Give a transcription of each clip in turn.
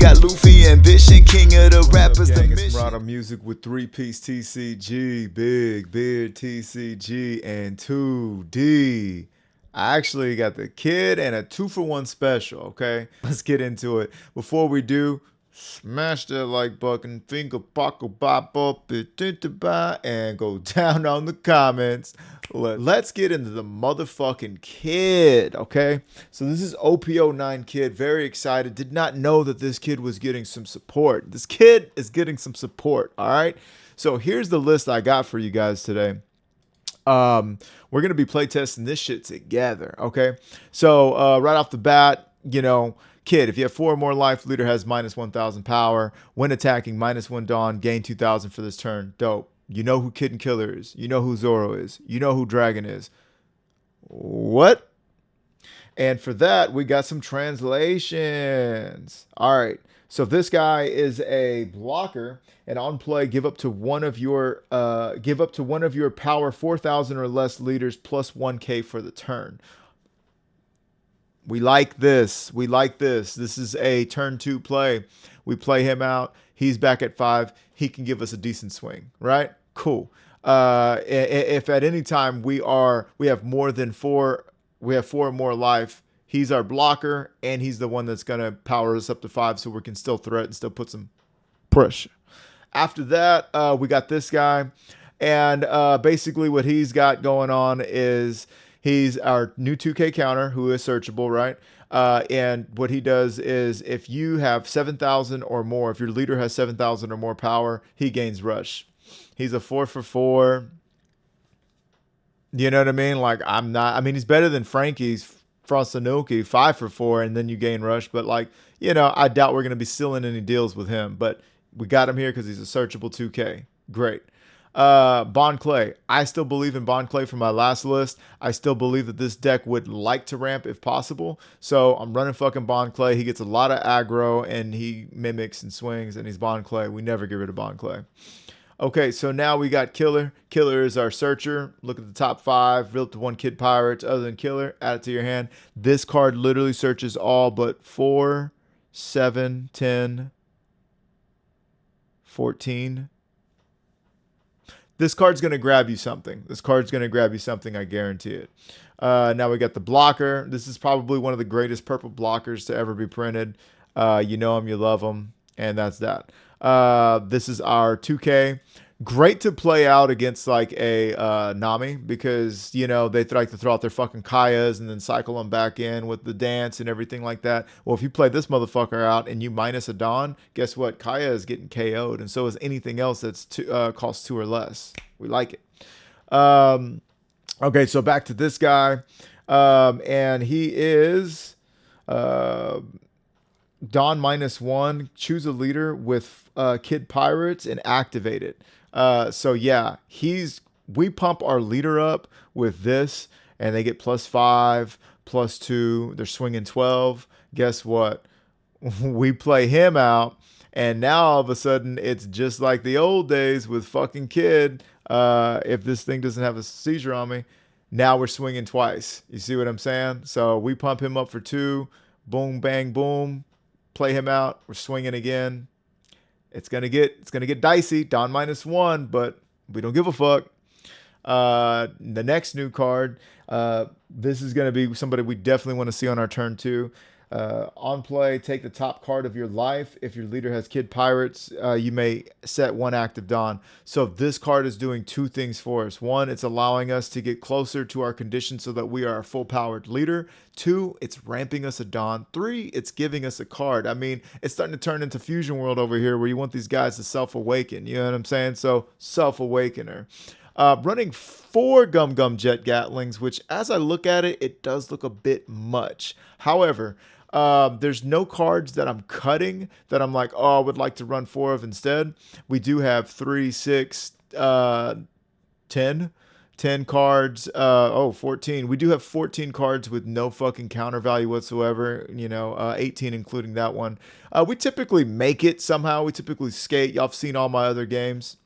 got Luffy ambition, king of the rappers. What's up, gang? The It's mission. Murata Music with 3-piece TCG, Big Beard TCG, and 2D. I actually got the kid and a 2-for-1 special, okay? Let's get into it. Before we do, smash that like button, finger pocket bop up, and go down on the comments. Let's get into the motherfucking kid, okay? So this is OP09 Kid. Very excited. Did not know that this kid was getting some support. This kid is getting some support, all right? So here's the list I got for you guys today. We're gonna be playtesting this shit together, okay? So right off the bat, you know, kid, if you have 4 or more life, leader has minus 1,000 power. When attacking, minus 1 dawn, gain 2,000 for this turn. Dope. You know who Kid and Killer is. You know who Zoro is. You know who Dragon is. What? And for that, we got some translations. All right. So this guy is a blocker, and on play, give up to one of your power 4,000 or less leaders plus 1k for the turn. We like this. We like this. This is a turn 2 play. We play him out. He's back at 5. He can give us a decent swing, right? Cool. If at any time we have more than 4, we have 4 or more life, he's our blocker, and he's the one that's going to power us up to 5 so we can still threat and still put some pressure. After that, we got this guy, and basically what he's got going on is he's our new 2K counter who is searchable, right? And what he does is if you have 7,000 or more, if your leader has 7,000 or more power, he gains rush. He's a 4-for-4. You know what I mean? Like, he's better than Frankie's Frostanuki, 5-for-4, and then you gain rush. But, like, you know, I doubt we're going to be sealing any deals with him. But we got him here because he's a searchable 2K. Great. Bond Clay. I still believe in Bond Clay from my last list. I still believe that this deck would like to ramp if possible. So I'm running fucking Bond Clay. He gets a lot of aggro, and he mimics and swings, and he's Bond Clay. We never get rid of Bond Clay. Okay, so now we got Killer. Killer is our searcher. Look at the top 5. Real up to 1 Kid Pirates. Other than Killer, add it to your hand. This card literally searches all but 4, 7, 10, 14. This card's going to grab you something. This card's going to grab you something, I guarantee it. Now we got the blocker. This is probably one of the greatest purple blockers to ever be printed. You know him, you love him, and that's that. This is our 2K. Great to play out against like a Nami because, you know, they like to throw out their fucking Kayas and then cycle them back in with the dance and everything like that. Well, if you play this motherfucker out and you minus a Dawn, guess what? Kaya is getting KO'd, and so is anything else that's costs 2 or less. We like it. Okay, so back to this guy. And he is Dawn -1. Choose a leader with Kid Pirates and activate it. So yeah, we pump our leader up with this, and they get +5, +2. They're swinging 12. Guess what? We play him out, and now all of a sudden it's just like the old days with fucking Kid. If this thing doesn't have a seizure on me, now we're swinging twice. You see what I'm saying? So we pump him up for 2. Boom, bang, boom. Play him out. We're swinging again. It's gonna get dicey. Dawn -1, but we don't give a fuck. The next new card. This is gonna be somebody we definitely want to see on our turn 2. On play, take the top card of your life. If your leader has Kid Pirates, you may set 1 active Dawn. So this card is doing 2 things for us. 1, it's allowing us to get closer to our condition so that we are a full-powered leader. 2, it's ramping us a Dawn. 3, it's giving us a card. I mean, it's starting to turn into Fusion World over here where you want these guys to self-awaken. You know what I'm saying? So, self-awakener. Running 4 Gum Gum Jet Gatlings, which as I look at it, it does look a bit much. However, there's no cards that I'm cutting that I'm like, oh, I would like to run 4 of instead. We do have 3, 6, 10 cards. 14. We do have 14 cards with no fucking counter value whatsoever. You know, 18 including that one. We typically make it somehow. We typically skate. Y'all have seen all my other games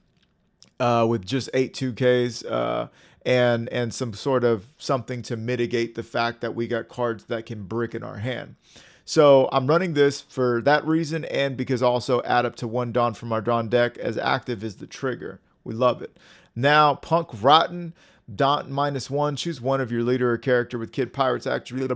with just 8 2Ks. And some sort of something to mitigate the fact that we got cards that can brick in our hand. So I'm running this for that reason, and because also add up to 1 Dawn from our Dawn deck as active is the trigger. We love it. Now, Punk Rotten, Dawn -1. Choose one of your leader or character with Kid Pirates actually,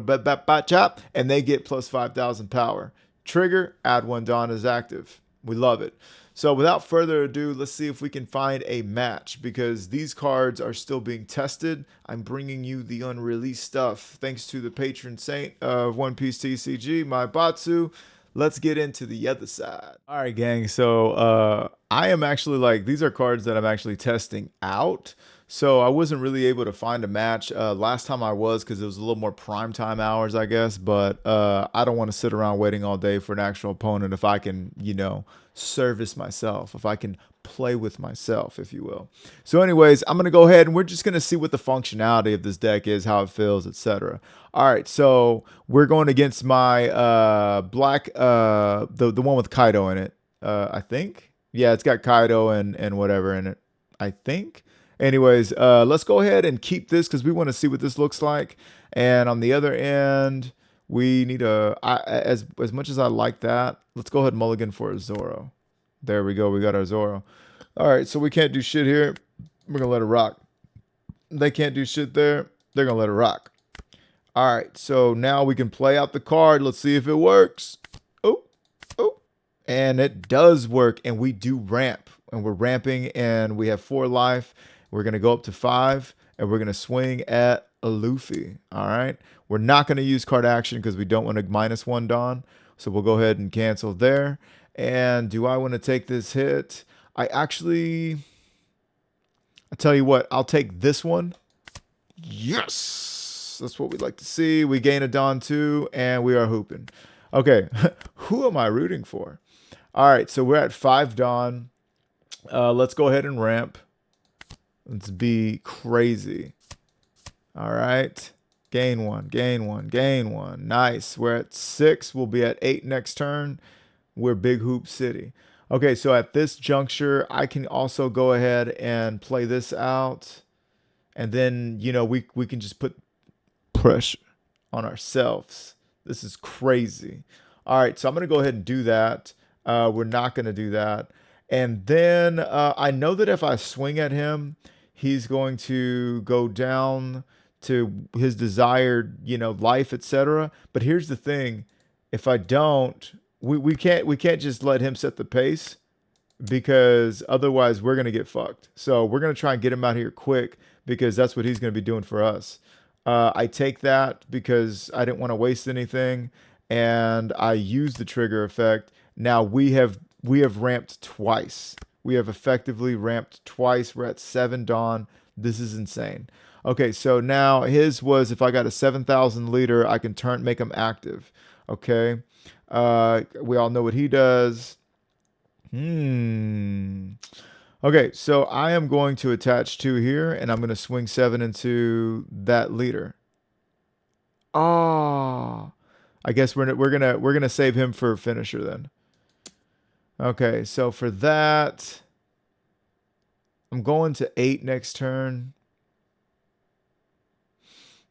and they get plus 5,000 power. Trigger, add 1 Dawn as active. We love it. So without further ado, let's see if we can find a match because these cards are still being tested. I'm bringing you the unreleased stuff thanks to the patron saint of One Piece TCG, my Batsu. Let's get into the other side. All right, gang. So I am actually like, these are cards that I'm actually testing out. So I wasn't really able to find a match last time I was because it was a little more prime time hours, I guess. But I don't want to sit around waiting all day for an actual opponent if I can, you know, service myself, if I can play with myself, if you will. So anyways, I'm going to go ahead and we're just going to see what the functionality of this deck is, how it feels, etc. All right, so we're going against my black, the one with Kaido in it, I think. Yeah, it's got Kaido and whatever in it, I think. Anyways, let's go ahead and keep this because we want to see what this looks like. And on the other end, we need as much as I like that, let's go ahead and mulligan for a Zoro. There we go. We got our Zoro. All right, so we can't do shit here. We're going to let it rock. They can't do shit there. They're going to let it rock. All right, so now we can play out the card. Let's see if it works. Oh, oh. And it does work, and we do ramp. And we're ramping, and we have 4 life. We're going to go up to 5, and we're going to swing at a Luffy. All right. We're not going to use card action because we don't want to -1 Dawn. So we'll go ahead and cancel there. And do I want to take this hit? I tell you what, I'll take this one. Yes. That's what we'd like to see. We gain a Dawn too, and we are hooping. Okay. Who am I rooting for? All right. So we're at 5 Dawn. Let's go ahead and ramp. Let's be crazy. All right. Gain 1, gain 1, gain 1. Nice. We're at 6. We'll be at 8 next turn. We're Big Hoop City. Okay, so at this juncture, I can also go ahead and play this out. And then, you know, we can just put pressure on ourselves. This is crazy. All right, so I'm going to go ahead and do that. We're not going to do that. And then I know that if I swing at him, he's going to go down to his desired, you know, life, etc. But here's the thing: if I don't, we can't just let him set the pace because otherwise we're gonna get fucked. So we're gonna try and get him out here quick because that's what he's gonna be doing for us. I take that because I didn't want to waste anything, and I use the trigger effect. Now we have ramped twice. We have effectively ramped twice. We're at 7 Dawn. This is insane. Okay, so now his was if I got a 7,000 liter, I can make him active. Okay, we all know what he does. Okay, so I am going to attach 2 here, and I'm going to swing 7 into that leader. Oh, I guess we're gonna save him for finisher then. Okay, so for that, I'm going to 8 next turn.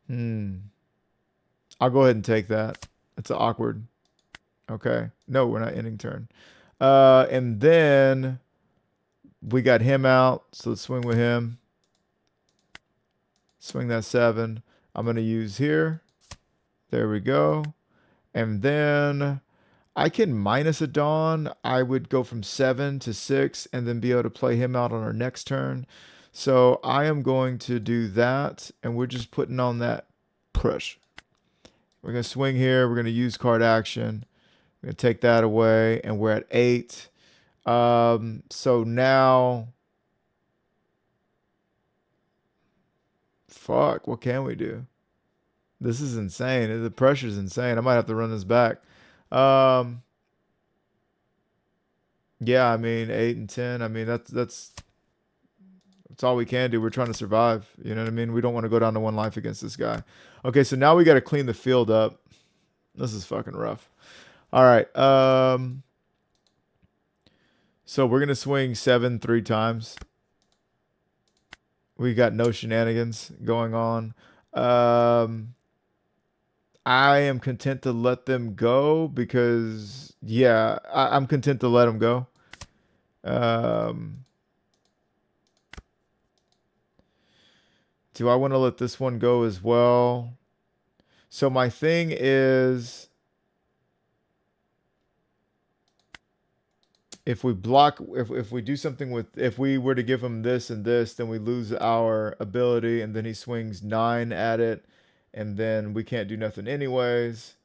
I'll go ahead and take that. It's awkward. Okay. No, we're not ending turn. And then we got him out. So let's swing with him. Swing that 7. I'm going to use here. There we go. And then I can minus a Dawn. I would go from 7 to 6 and then be able to play him out on our next turn. So I am going to do that. And we're just putting on that push. We're going to swing here. We're going to use card action. We're going to take that away. And we're at 8. So now, fuck, what can we do? This is insane. The pressure's insane. I might have to run this back. Yeah, I mean, 8 and 10. I mean, that's all we can do. We're trying to survive. You know what I mean? We don't want to go down to 1 life against this guy. Okay, so now we got to clean the field up. This is fucking rough. All right. So we're going to swing 7 3 times. We got no shenanigans going on. I am content to let them go because, yeah, I'm content to let them go. Do I want to let this one go as well? So my thing is, if we block, if we do something with, if we were to give him this and this, then we lose our ability, and then he swings 9 at it, and then we can't do nothing anyways.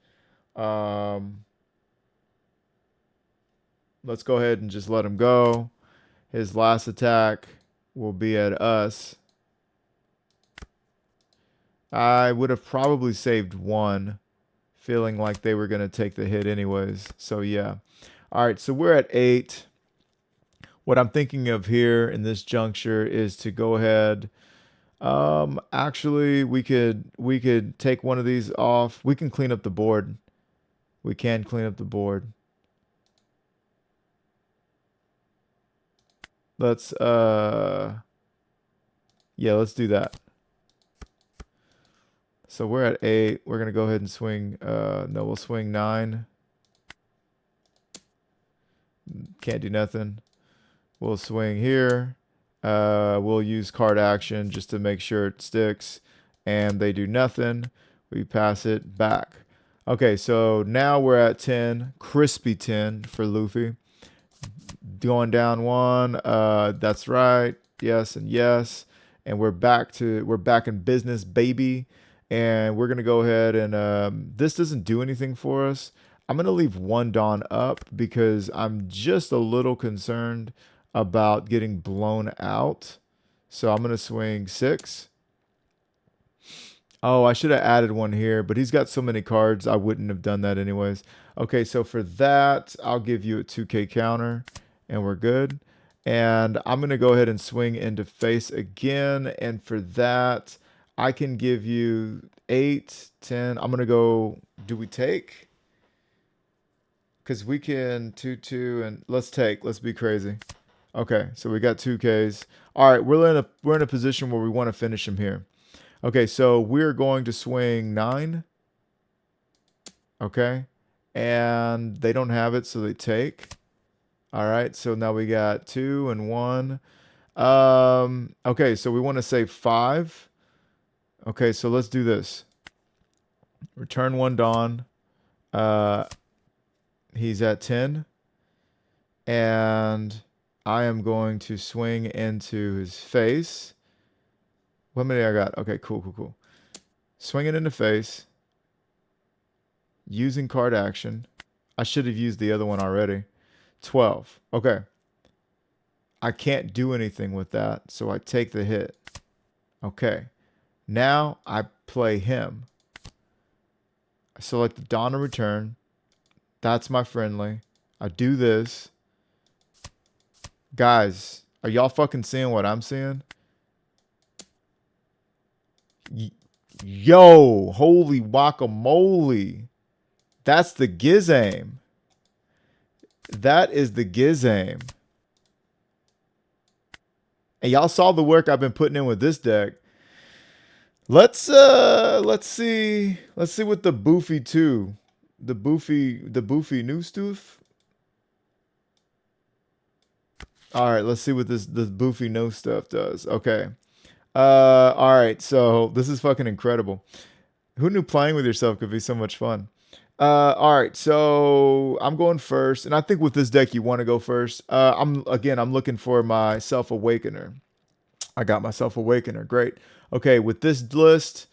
Let's go ahead and just let him go. His last attack will be at us. I would have probably saved 1, feeling like they were going to take the hit anyways. So yeah. All right, so we're at 8. What I'm thinking of here in this juncture is to go ahead. Actually, we could take one of these off. We can clean up the board. We can clean up the board. Let's yeah, let's do that. So we're at 8. We're gonna go ahead and swing. No, we'll swing 9. Can't do nothing. We'll swing here. We'll use card action just to make sure it sticks. And they do nothing. We pass it back. Okay, so now we're at 10. Crispy 10 for Luffy. Going down 1. That's right. Yes and yes. And we're back in business, baby. And we're gonna go ahead and this doesn't do anything for us. I'm gonna leave 1 Dawn up because I'm just a little concerned about getting blown out. So I'm gonna swing 6. Oh, I should have added 1 here, but he's got so many cards, I wouldn't have done that anyways. Okay, so for that, I'll give you a 2K counter, and we're good. And I'm gonna go ahead and swing into face again, and for that, I can give you 8, 10. I'm gonna go, do we take? Because we can 2, 2, and let's take. Let's be crazy. Okay, so we got 2Ks. All right, we're in a position where we want to finish him here. Okay, so we're going to swing 9. Okay, and they don't have it, so they take. All right, so now we got 2 and 1. Okay, so we want to save 5. Okay, so let's do this. Return 1 Dawn. He's at 10. And I am going to swing into his face. What many I got? Okay, cool. Swing it in the face. Using card action. I should have used the other one already. 12. Okay. I can't do anything with that, so I take the hit. Okay. Now I play him. I select the Dawn of Return. That's my friendly. I do this. Guys, are y'all fucking seeing what I'm seeing? Yo, holy guacamole. That's the Gizame. That is the Gizame. And y'all saw the work I've been putting in with this deck. Let's see what the Boofy 2. The Boofy new stuff. All right, let's see what this Boofy no stuff does. Okay. All right, so this is fucking incredible. Who knew playing with yourself could be so much fun? All right, so I'm going first, and I think with this deck you want to go first. I'm looking for my Self Awakener. I got my Self Awakener. Great. Okay, with this list,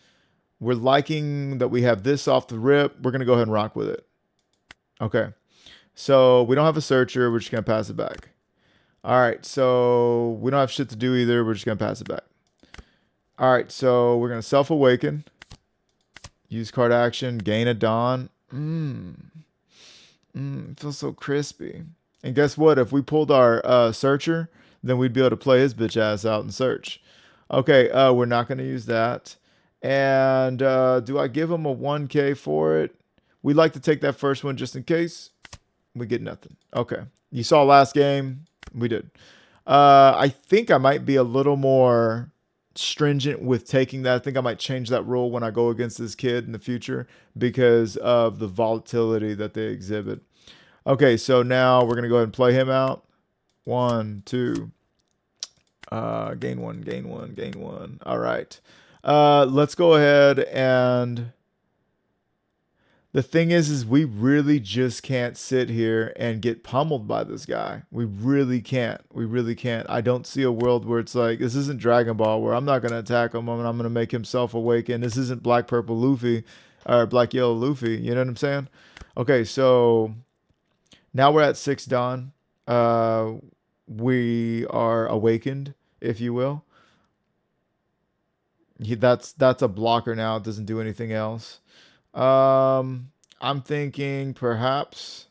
we're liking that we have this off the rip. We're gonna go ahead and rock with it. Okay, so we don't have a searcher. We're just gonna pass it back. All right, so we don't have shit to do either. We're just gonna pass it back. All right, so we're gonna Self Awaken. Use card action, gain a Dawn. It feels so crispy. And guess what? If we pulled our searcher, then we'd be able to play his bitch ass out and search. Okay, we're not going to use that. And do I give him a 1K for it? We'd like to take that first one just in case. We get nothing. Okay. You saw last game. We did. I think I might be a little more stringent with taking that. I think I might change that rule when I go against this kid in the future because of the volatility that they exhibit. Okay, so now we're going to go ahead and play him out. 1, 2. Gain 1, gain 1, gain 1. All right. Let's go ahead and the thing is we really just can't sit here and get pummeled by this guy. We really can't. We really can't. I don't see a world where it's like, this isn't Dragon Ball where I'm not going to attack him and I'm going to make himself awaken. This isn't Black Purple Luffy or Black Yellow Luffy. You know what I'm saying? Okay, so now we're at 6 dawn. We are awakened, if you will. That's a blocker now. It doesn't do anything else. I'm thinking perhaps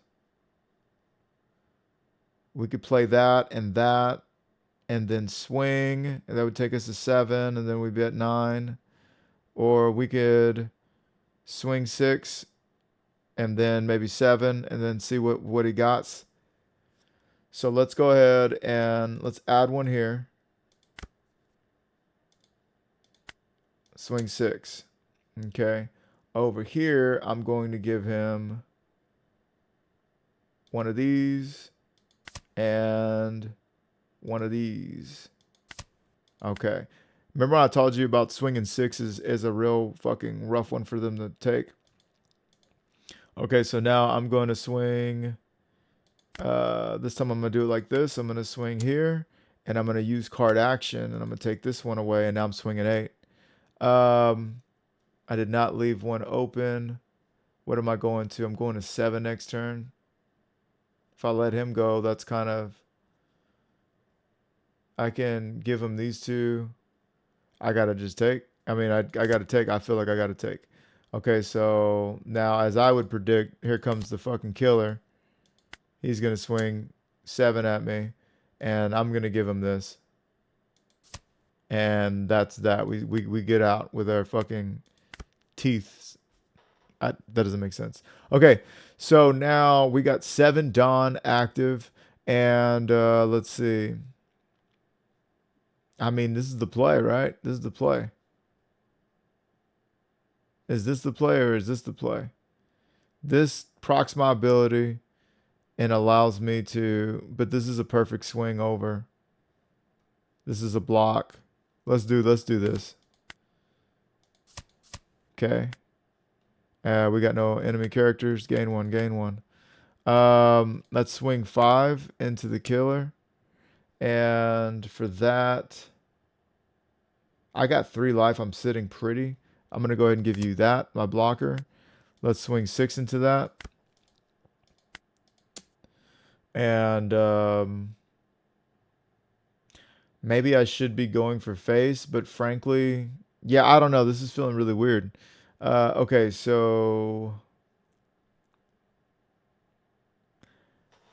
we could play that and then swing, and that would take us to 7, and then we'd be at 9. Or we could swing 6 and then maybe 7 and then see what he got. So let's go ahead and let's add one here. Swing 6. Okay. Over here, I'm going to give him one of these and one of these. Okay. Remember I told you about swinging 6 is a real fucking rough one for them to take. Okay, so now I'm going to swing. This time I'm going to do it like this. I'm going to swing here, and I'm going to use card action, and I'm going to take this one away, and now I'm swinging 8. I did not leave one open. What am I going to? I'm going to 7 next turn. If I let him go, that's kind of... I can give him these 2. I got to just take. I mean, I got to take. I feel like I got to take. Okay, so now as I would predict, here comes the fucking killer. He's going to swing 7 at me, and I'm going to give him this. And that's that. We get out with our fucking teeth. That doesn't make sense. Okay, so now we got 7 dawn active, and let's see. I mean, this is the play, right? This is the play. Is this the play or is this the play? This procs my ability and allows me to, but this is a perfect swing over. This is a block. Let's do this. Okay. We got no enemy characters. Gain 1, gain 1. Let's swing 5 into the killer. And for that, I got 3 life. I'm sitting pretty. I'm going to go ahead and give you that, my blocker. Let's swing 6 into that. And maybe I should be going for face, but frankly, yeah, I don't know. This is feeling really weird. Okay, so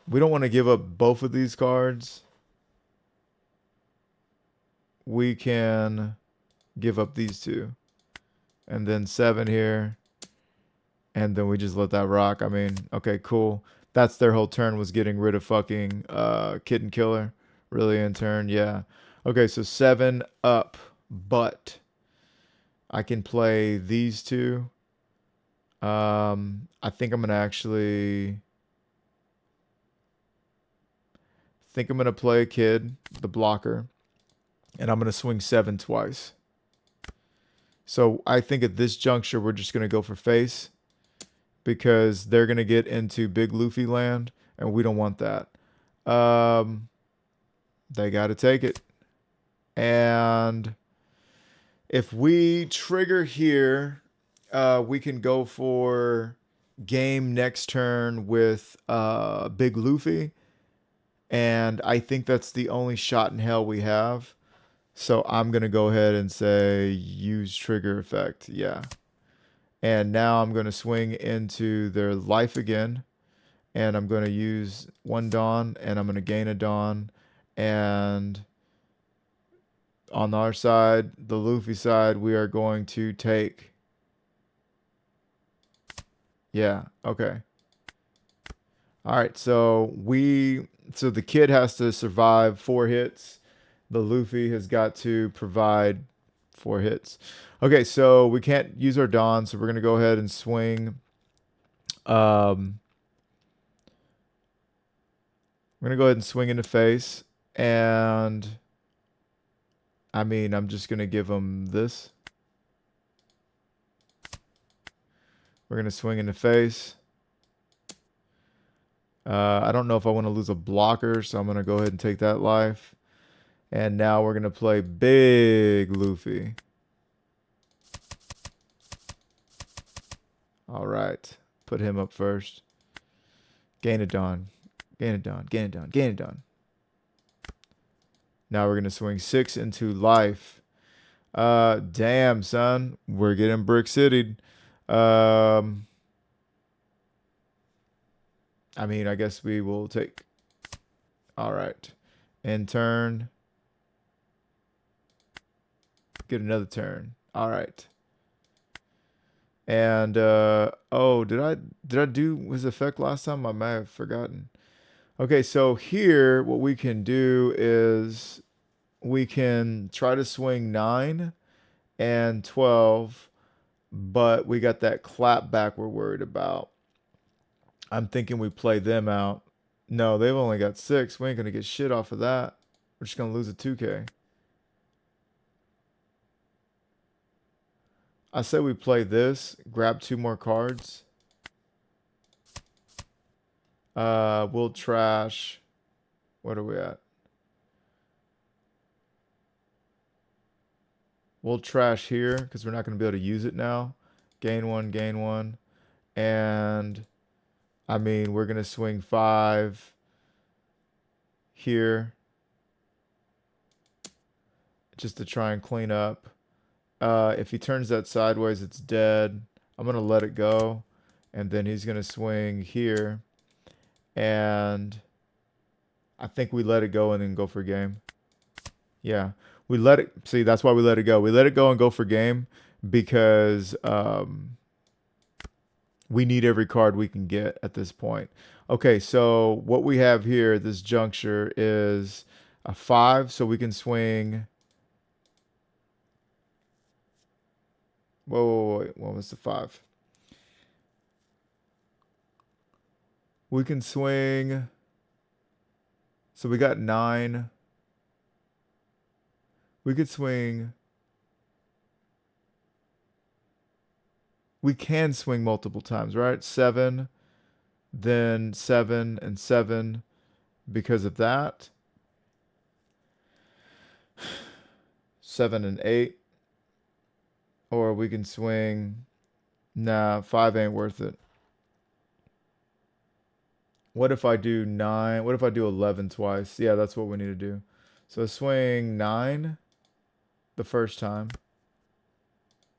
we don't want to give up both of these cards. We can give up these 2. And then 7 here. And then we just let that rock. I mean, okay, cool. That's their whole turn, was getting rid of fucking Kid and Killer. Really in turn, yeah. Okay, so 7 up. But I can play these 2. I think I'm going to actually... think I'm going to play a Kid, the blocker. And I'm going to swing 7 twice. So I think at this juncture, we're just going to go for face. Because they're going to get into Big Luffy land. And we don't want that. They got to take it. And if we trigger here, we can go for game next turn with Big Luffy. And I think that's the only shot in hell we have. So I'm going to go ahead and say use trigger effect. Yeah. And now I'm going to swing into their life again. And I'm going to use 1 dawn. And I'm going to gain a dawn. And on our side, the Luffy side, we are going to take... Yeah, okay. All right, so the kid has to survive 4 hits. The Luffy has got to provide 4 hits. Okay, so we can't use our Dawn, so we're going to go ahead and swing. We're going to go ahead and swing in the face. And, I mean, I'm just going to give him this. We're going to swing in the face. I don't know if I want to lose a blocker, so I'm going to go ahead and take that life. And now we're going to play Big Luffy. All right. Put him up first. Gain a Dawn. Gain a Dawn. Gain a Dawn. Gain a Dawn. Now we're going to swing 6 into life. Damn, son. We're getting brick citied. I mean, I guess we will take. All right. In turn. Get another turn. All right. And oh, did I do his effect last time? I may have forgotten. Okay, so here what we can do is we can try to swing 9 and 12, but we got that clap back we're worried about. I'm thinking we play them out. No, they've only got 6. We ain't gonna get shit off of that. We're just gonna lose a 2K. I say we play this, grab 2 more cards. We'll trash. What are we at? We'll trash here because we're not going to be able to use it now. Gain 1, gain 1. And, I mean, we're going to swing 5 here just to try and clean up. If he turns that sideways, it's dead. I'm going to let it go. And then he's going to swing here. And I think we let it go and then go for game. Yeah. We let it. See, that's why we let it go. We let it go and go for game because we need every card we can get at this point. Okay, so what we have here, this juncture, is a 5. So we can swing. Whoa. What was the 5? We can swing. So we got 9. We could swing. We can swing multiple times, right? 7, then 7 and 7 because of that. 7 and 8. Or we can swing. Nah, 5 ain't worth it. What if I do 9? What if I do 11 twice? Yeah, that's what we need to do. So swing 9 the first time.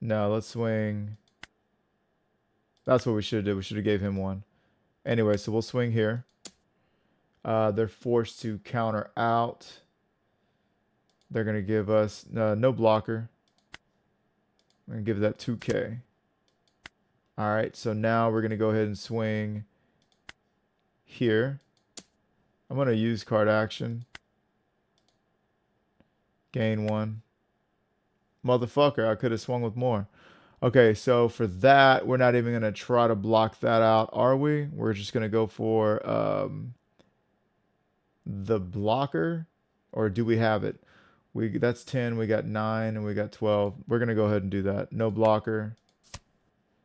No, let's swing. That's what we should have did. We should have gave him 1. Anyway, so we'll swing here. They're forced to counter out. They're going to give us no blocker. I'm going to give that 2K. All right, so now we're going to go ahead and swing here. I'm going to use card action. Gain 1. Motherfucker, I could have swung with more. Okay, so for that, we're not even going to try to block that out, are we? We're just going to go for the blocker. Or do we have it? That's 10, we got 9, and we got 12. We're going to go ahead and do that. No blocker.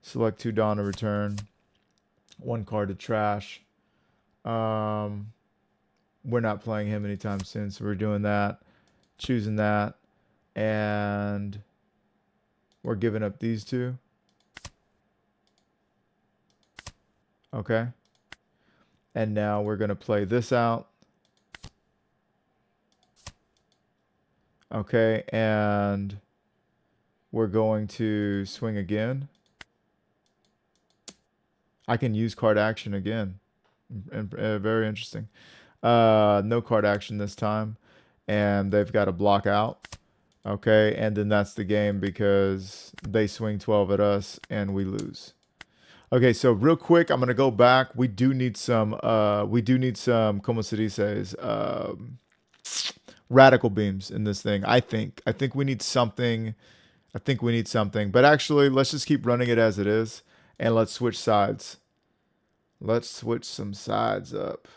Select 2 Dawn to return. 1 card to trash. We're not playing him anytime soon, so we're doing that. Choosing that. And we're giving up these 2. Okay. And now we're going to play this out. Okay, and we're going to swing again. I can use card action again. Very interesting. No card action this time. And they've got to block out. Okay, and then that's the game because they swing 12 at us and we lose. Okay, so real quick, I'm gonna go back. We do need some como se dices, radical beams in this thing. I think we need something I think we need something. But actually, let's just keep running it as it is. And let's switch sides. Let's switch some sides up.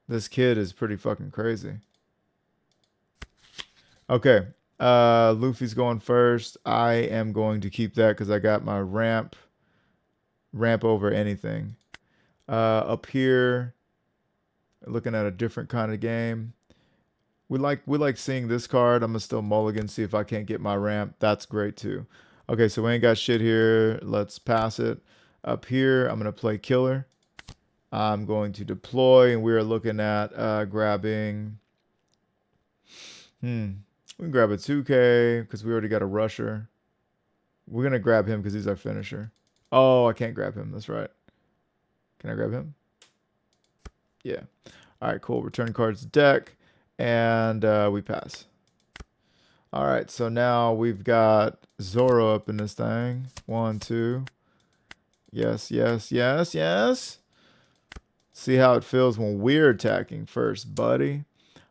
This kid is pretty fucking crazy. Okay. Luffy's going first. I am going to keep that because I got my ramp over anything. Up here, looking at a different kind of game. We like seeing this card. I'm gonna still mulligan, see if I can't get my ramp. That's great too. Okay, so we ain't got shit here. Let's pass it. Up here, I'm gonna play killer. I'm going to deploy, and we're looking at grabbing. We can grab a 2K because we already got a rusher. We're gonna grab him because he's our finisher. Oh, I can't grab him. That's right. Can I grab him? Yeah. All right, cool. Return cards deck, and we pass. All right, so now we've got Zoro up in this thing. 1, 2. Yes, yes, yes, yes. See how it feels when we're attacking first, buddy.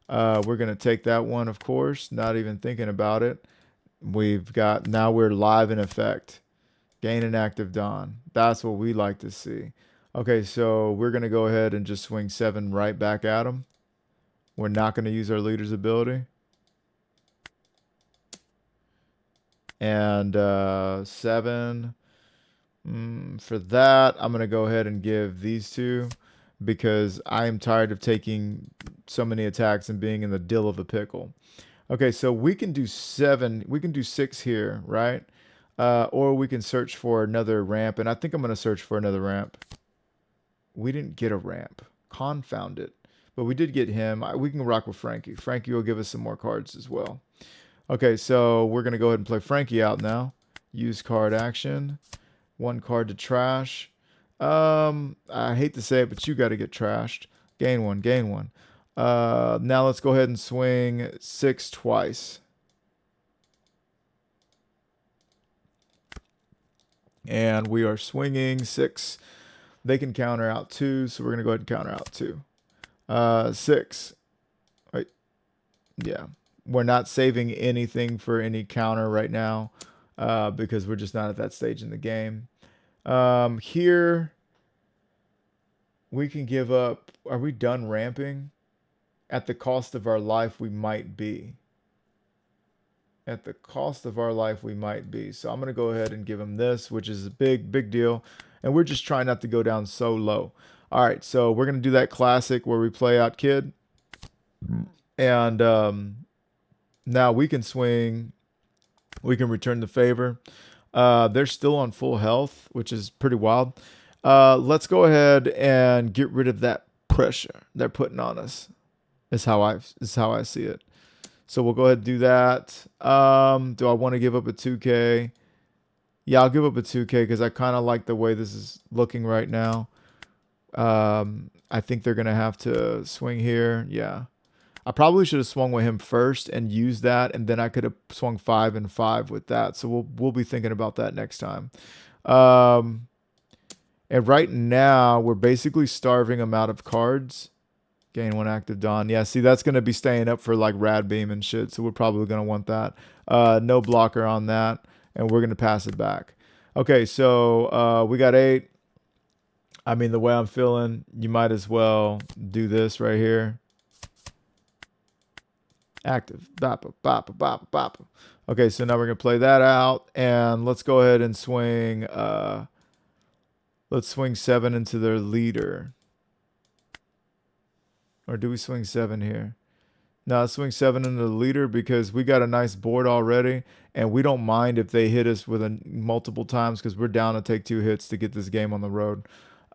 We're going to take that one, of course, not even thinking about it. We've got, now we're live in effect. Gain an active Dawn. That's what we like to see. Okay, so we're going to go ahead and just swing 7 right back at him. We're not going to use our leader's ability. And 7. For that, I'm going to go ahead and give these 2 because I am tired of taking so many attacks and being in the dill of a pickle. Okay, so we can do 7. We can do 6 here, right? Or we can search for another ramp. And I think I'm going to search for another ramp. We didn't get a ramp. Confound it. But we did get him. We can rock with Frankie. Frankie will give us some more cards as well. Okay, so we're going to go ahead and play Frankie out now. Use card action. 1 card to trash. I hate to say it, but you got to get trashed. Gain 1, gain 1. Now let's go ahead and swing 6 twice. And we are swinging 6. They can counter out 2, so we're going to go ahead and counter out 2. 6. Right. Yeah. We're not saving anything for any counter right now because we're just not at that stage in the game. Here, we can give up. Are we done ramping? At the cost of our life, we might be. At the cost of our life, we might be. So I'm going to go ahead and give him this, which is a big, big deal. And we're just trying not to go down so low. All right, so we're going to do that classic where we play out Kid. And now we can swing. We can return the favor. They're still on full health, which is pretty wild. Let's go ahead and get rid of that pressure they're putting on us. Is how I see it. So we'll go ahead and do that. Do I want to give up a 2K? Yeah, I'll give up a 2K because I kind of like the way this is looking right now. I think they're going to have to swing here. Yeah. I probably should have swung with him first and used that, and then I could have swung 5 and 5 with that. So we'll be thinking about that next time. And right now, we're basically starving him out of cards. Gain 1 active Dawn. Yeah, see, that's going to be staying up for like Rad Beam and shit, so we're probably going to want that. No blocker on that, and we're going to pass it back. Okay, so we got 8. I mean, the way I'm feeling, you might as well do this right here. Active. Bappa, bappa, bappa, bappa. Okay, so now we're going to play that out, and let's go ahead and swing. Let's swing 7 into their leader. Or do we swing 7 here? No, let's swing 7 into the leader because we got a nice board already, and we don't mind if they hit us with a multiple times because we're down to take 2 hits to get this game on the road.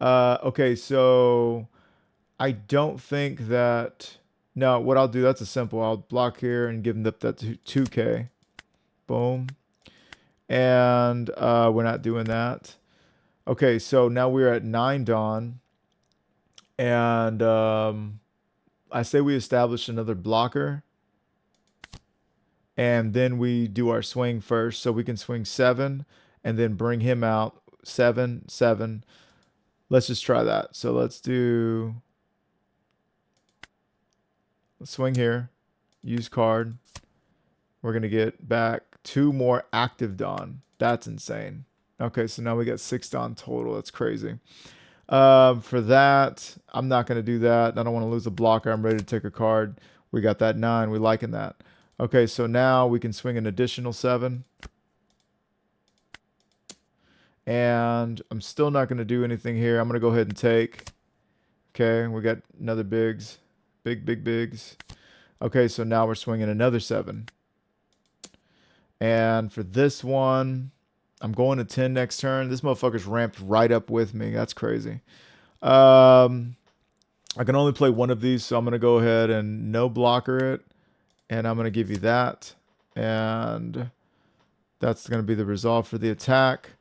Okay, so I don't think that... No, what I'll do, that's a simple. I'll block here and give them that 2K. Boom. And we're not doing that. Okay, so now we're at 9 Dawn. And I say we establish another blocker. And then we do our swing first. So we can swing 7 and then bring him out. 7, 7. Let's just try that. So let's do... Let's swing here. Use card. We're going to get back 2 more active Dawn. That's insane. Okay, so now we got 6 Dawn total. That's crazy. For that, I'm not going to do that. I don't want to lose a blocker. I'm ready to take a card. We got that 9. We liking that. Okay, so now we can swing an additional 7. And I'm still not going to do anything here. I'm going to go ahead and take. Okay, we got another bigs. Big bigs. Okay, so now we're swinging another 7. And for this one, I'm going to 10 next turn. This motherfucker's ramped right up with me. That's crazy. I can only play one of these, so I'm going to go ahead and no blocker it. And I'm going to give you that. And that's going to be the resolve for the attack.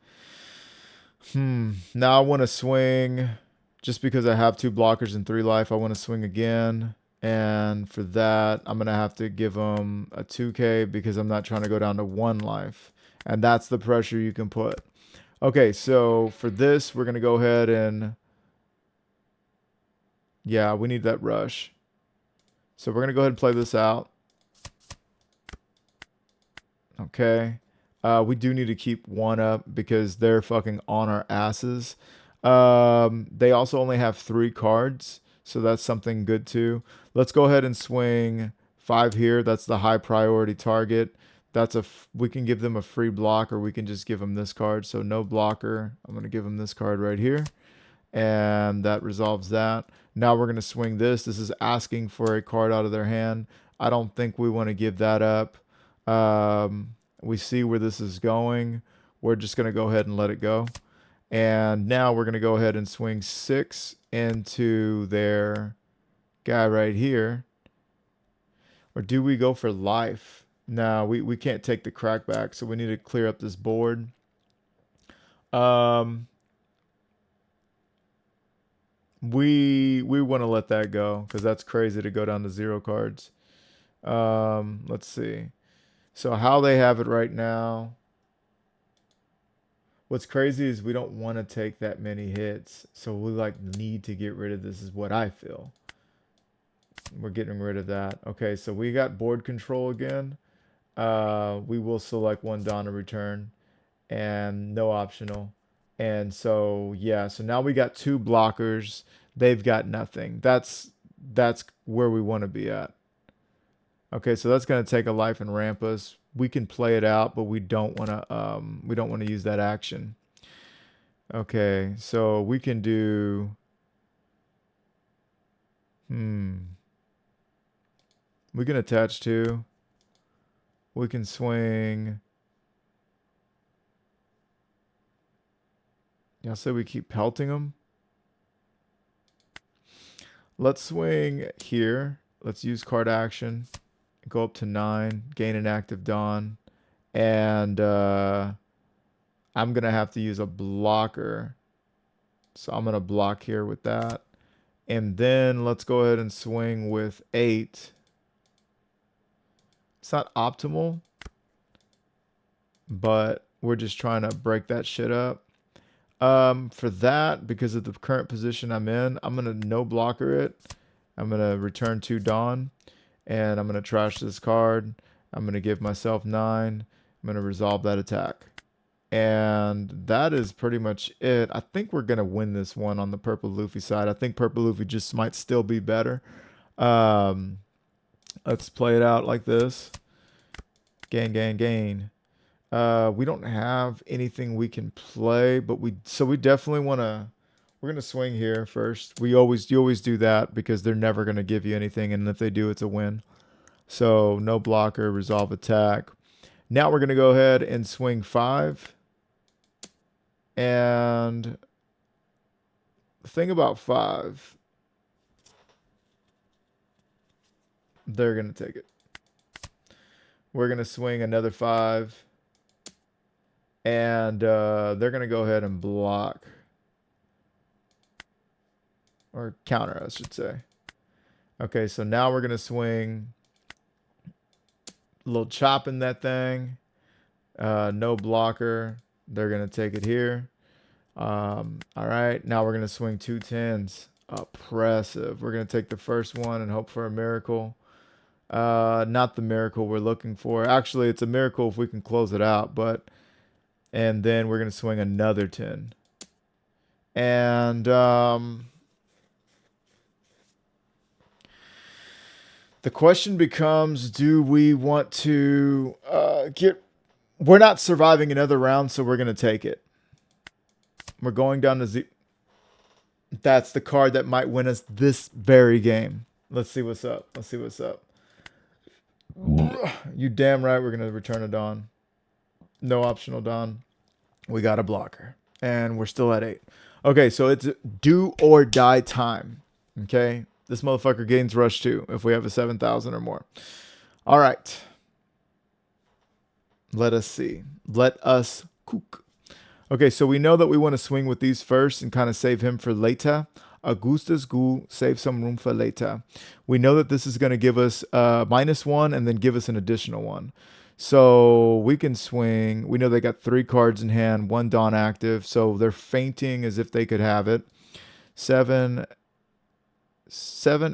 Now I want to swing, just because I have 2 blockers and 3 life, I want to swing again. And for that, I'm going to have to give him a 2k because I'm not trying to go down to 1 life. And that's the pressure you can put. Okay, so for this, we're going to go ahead and... yeah, we need that rush. So we're going to go ahead and play this out. Okay. We do need to keep 1 up because they're fucking on our asses. They also only have 3 cards, so that's something good too. Let's go ahead and swing 5 here. That's the high priority target. We can give them a free block, or we can just give them this card. So no blocker. I'm going to give them this card right here. And that resolves that. Now we're going to swing this. This is asking for a card out of their hand. I don't think we want to give that up. We see where this is going. We're just going to go ahead and let it go. And now we're going to go ahead and swing 6 into their guy right here. Or do we go for life? No, we can't take the crackback, so we need to clear up this board. We want to let that go because that's crazy to go down to 0 cards. Let's see. So how they have it right now. What's crazy is we don't want to take that many hits. So we need to get rid of this is what I feel. We're getting rid of that. Okay, so we got board control again. We will select 1 Dawn to return and no optional. And so, yeah, so now we got 2 blockers. They've got nothing. That's where we want to be at. Okay, so that's going to take a life and ramp us. We can play it out, but we don't want to use that action. Okay, so we can do we can attach 2. We can swing. Yeah, so we keep pelting them. Let's swing here. Let's use card action. Go up to 9. Gain an active Dawn. And I'm going to have to use a blocker. So I'm going to block here with that. And then let's go ahead and swing with 8. It's not optimal, but we're just trying to break that shit up. For that, because of the current position I'm in, I'm going to no blocker it. I'm going to return 2 Dawn. And I'm going to trash this card. I'm going to give myself 9. I'm going to resolve that attack. And that is pretty much it. I think we're going to win this one on the Purple Luffy side. I think Purple Luffy just might still be better. Let's play it out like this. Gain. We don't have anything we can play, but we definitely want to... we're going to swing here first. You always do that because they're never going to give you anything. And if they do, it's a win. So no blocker, resolve attack. Now we're going to go ahead and swing 5. And the thing about 5, they're going to take it. We're going to swing another 5. And they're going to go ahead and block. Or counter, I should say. Okay, so now we're going to swing a little chop in that thing. No blocker. They're going to take it here. All right, now we're going to swing 2 10s. Oppressive. We're going to take the first one and hope for a miracle. Not the miracle we're looking for. Actually, it's a miracle if we can close it out, but and then we're gonna swing another 10. And the question becomes, do we want to get... We're not surviving another round, so we're going to take it. We're going down to Z. That's the card that might win us this very game. Let's see what's up. Let's see what's up. You damn right we're going to return a Dawn. No optional Dawn. We got a blocker. And we're still at 8. Okay, so it's do or die time. Okay? This motherfucker gains rush 2 if we have a 7,000 or more. All right. Let us see. Let us cook. Okay, so we know that we want to swing with these first and kind of save him for later. Augustus Gu, save some room for later. We know that this is going to give us -1 and then give us an additional 1. So we can swing. We know they got 3 cards in hand, 1 Dawn active. So they're fainting as if they could have it. 7,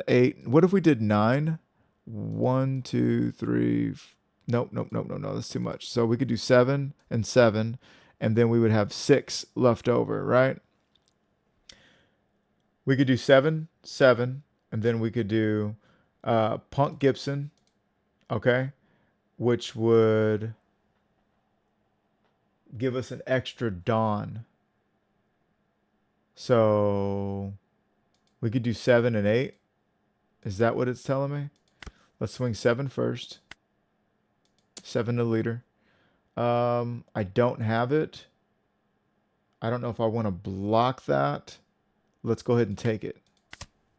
8. What if we did 9? 1, 2, 3. Nope. That's too much. So we could do 7 and 7, and then we would have 6 left over, right? We could do 7, 7, and then we could do Punk Gibson, okay, which would give us an extra Dawn. So we could do 7 and 8. Is that what it's telling me? Let's swing 7 first. 7 to leader. I don't have it. I don't know if I want to block that. Let's go ahead and take it.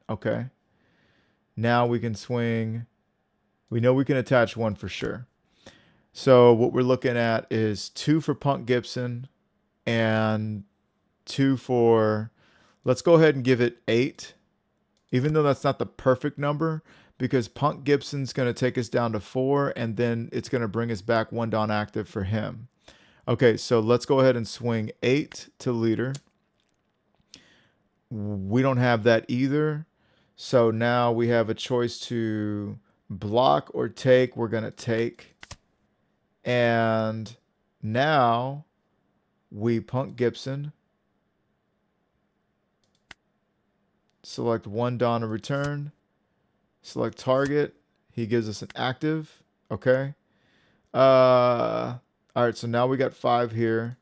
Okay. Now we can swing. We know we can attach 1 for sure. So what we're looking at is 2 for Punk Gibson and 2 for... Let's go ahead and give it 8. Even though that's not the perfect number, because Punk Gibson's going to take us down to 4, and then it's going to bring us back 1 Dawn active for him. Okay, so let's go ahead and swing 8 to leader. We don't have that either. So now we have a choice to block or take. We're going to take. And now we Punk Gibson. Select 1 Dawn to return. Select target. He gives us an active. Okay. All right, so now we got 5 here.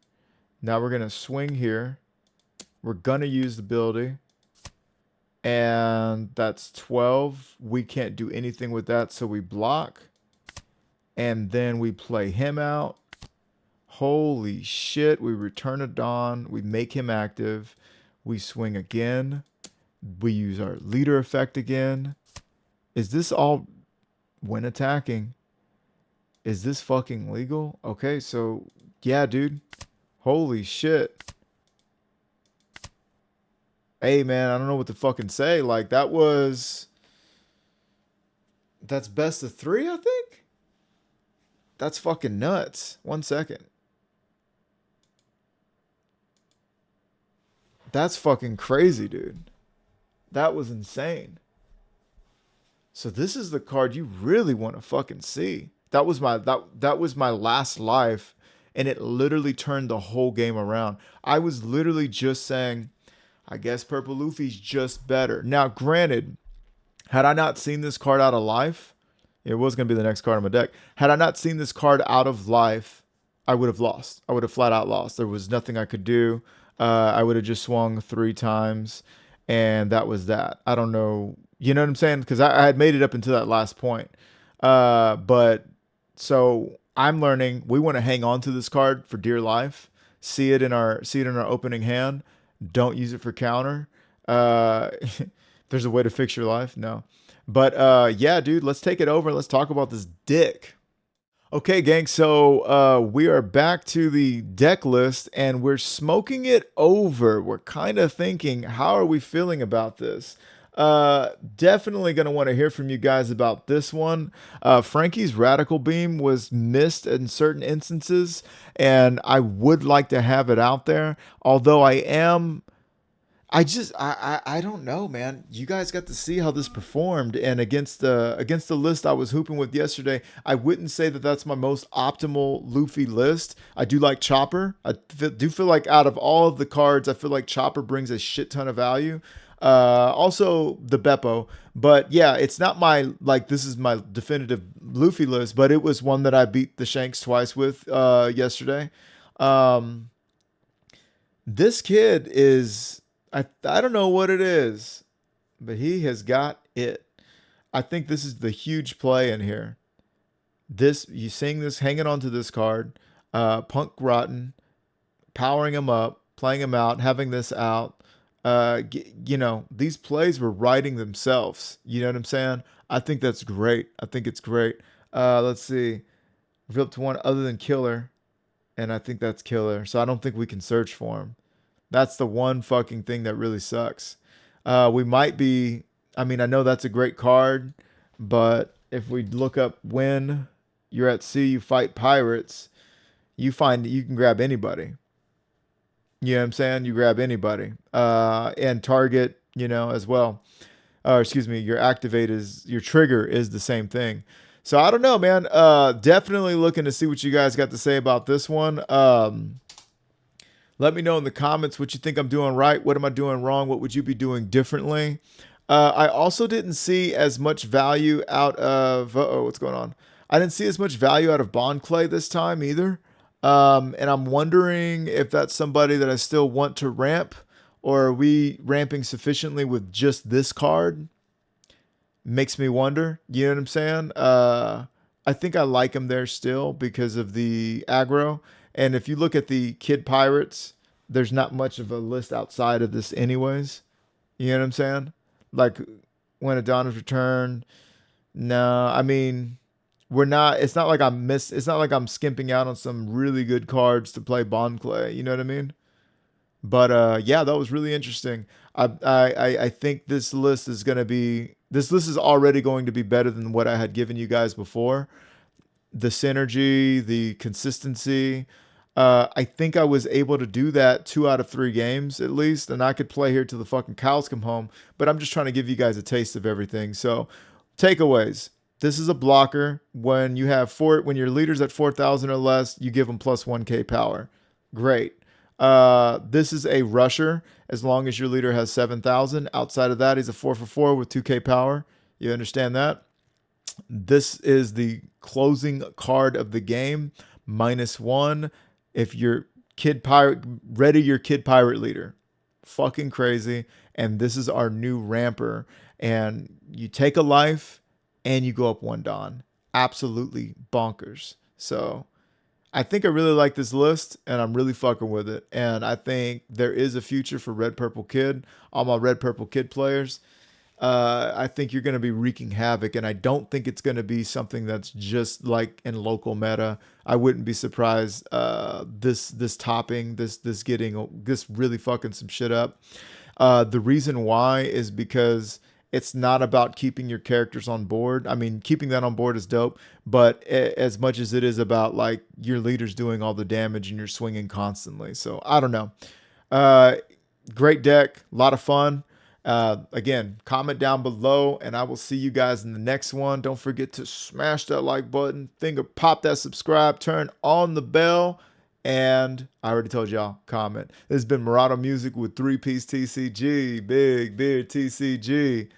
Now we're going to swing here. We're going to use the ability. And that's 12. We can't do anything with that, so we block. And then we play him out. Holy shit. We return a Dawn. We make him active. We swing again. We use our leader effect again. Is this all when attacking? Is this fucking legal? Okay, so yeah, dude. Holy shit. Hey, man, I don't know what to fucking say. Like, that's best of 3, I think? That's fucking nuts. 1 second. That's fucking crazy, dude. That was insane. So this is the card you really want to fucking see. That was my last life, and it literally turned the whole game around. I was literally just saying, I guess Purple Luffy's just better. Now, granted, had I not seen this card out of life, it was going to be the next card on my deck. Had I not seen this card out of life, I would have lost. I would have flat out lost. There was nothing I could do. I would have just swung 3 times, and that was that. I don't know. You know what I'm saying? Because I had made it up until that last point. But so I'm learning we want to hang on to this card for dear life. See it in our opening hand. Don't use it for counter. There's a way to fix your life. No. But yeah, dude, let's take it over. Let's talk about this dick. Okay, gang, so we are back to the deck list, and we're smoking it over. We're kind of thinking, how are we feeling about this? Definitely going to want to hear from you guys about this one. Frankie's Radical Beam was missed in certain instances, and I would like to have it out there, although I am... I don't know, man. You guys got to see how this performed, and against the list I was hooping with yesterday, I wouldn't say that that's my most optimal Luffy list. I do like Chopper. Do feel like out of all of the cards, I feel like Chopper brings a shit ton of value. Also the Beppo, but yeah, it's not my like this is my definitive Luffy list, but it was one that I beat the Shanks twice with yesterday. Um, this kid is I don't know what it is, but he has got it. I think this is the huge play in here. This you seeing this hanging onto this card, Punk Rotten, powering him up, playing him out, having this out. You know, these plays were writing themselves. You know what I'm saying? I think that's great. I think it's great. Let's see. We've up to one other than Killer, and I think that's Killer. So I don't think we can search for him. That's the one fucking thing that really sucks. We might be. I mean, I know that's a great card, but if we look up when you're at sea, you fight pirates, you find that you can grab anybody. You know what I'm saying? You grab anybody. And target, you know, as well. Excuse me, your trigger is the same thing. So I don't know, man. Definitely looking to see what you guys got to say about this one. Let me know in the comments what you think I'm doing right. What am I doing wrong? What would you be doing differently? I also didn't see as much value out of... Uh-oh, what's going on? I didn't see as much value out of Bond Clay this time either. And I'm wondering if that's somebody that I still want to ramp, or are we ramping sufficiently with just this card? Makes me wonder. You know what I'm saying? I think I like him there still because of the aggro. And if you look at the Kid Pirates, there's not much of a list outside of this anyways. You know what I'm saying? Like when Adonis returned. No, I mean, we're not. It's not like It's not like I'm skimping out on some really good cards to play Bond Clay. You know what I mean? But yeah, that was really interesting. I think this list is gonna be. This list is already going to be better than what I had given you guys before. The synergy, the consistency. I think I was able to do that 2 out of 3 games at least, and I could play here till the fucking cows come home. But I'm just trying to give you guys a taste of everything. So, takeaways. This is a blocker. When when your leader's at 4,000 or less, you give them plus 1k power. Great. This is a rusher as long as your leader has 7,000. Outside of that, he's a 4 with 2k power. You understand that? This is the closing card of the game, -1. If your Kid Pirate, ready your Kid Pirate leader. Fucking crazy. And this is our new ramper. And you take a life and you go up 1 Don. Absolutely bonkers. So I think I really like this list, and I'm really fucking with it. And I think there is a future for Red Purple Kid. All my Red Purple Kid players. I think you're going to be wreaking havoc, and I don't think it's going to be something that's just like in local meta. I wouldn't be surprised. This topping, this really fucking some shit up. The reason why is because it's not about keeping your characters on board. I mean, keeping that on board is dope, but as much as it is about like your leaders doing all the damage and you're swinging constantly. So I don't know. Great deck, a lot of fun. Again, comment down below, and I will see you guys in the next one. Don't forget to smash that like button, pop that subscribe, turn on the bell, and I already told y'all, comment. This has been Murado Music with 3-Piece TCG, Big Beard TCG.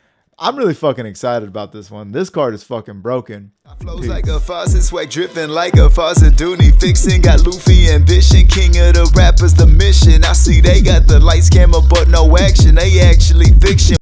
I'm really fucking excited about this one. This card is fucking broken. Flows like a faucet, swag dripping like a faucet. Dooney fixing, got Luffy ambition, king of the rappers, the mission. I see they got the lights, camera, but no action. They actually fiction.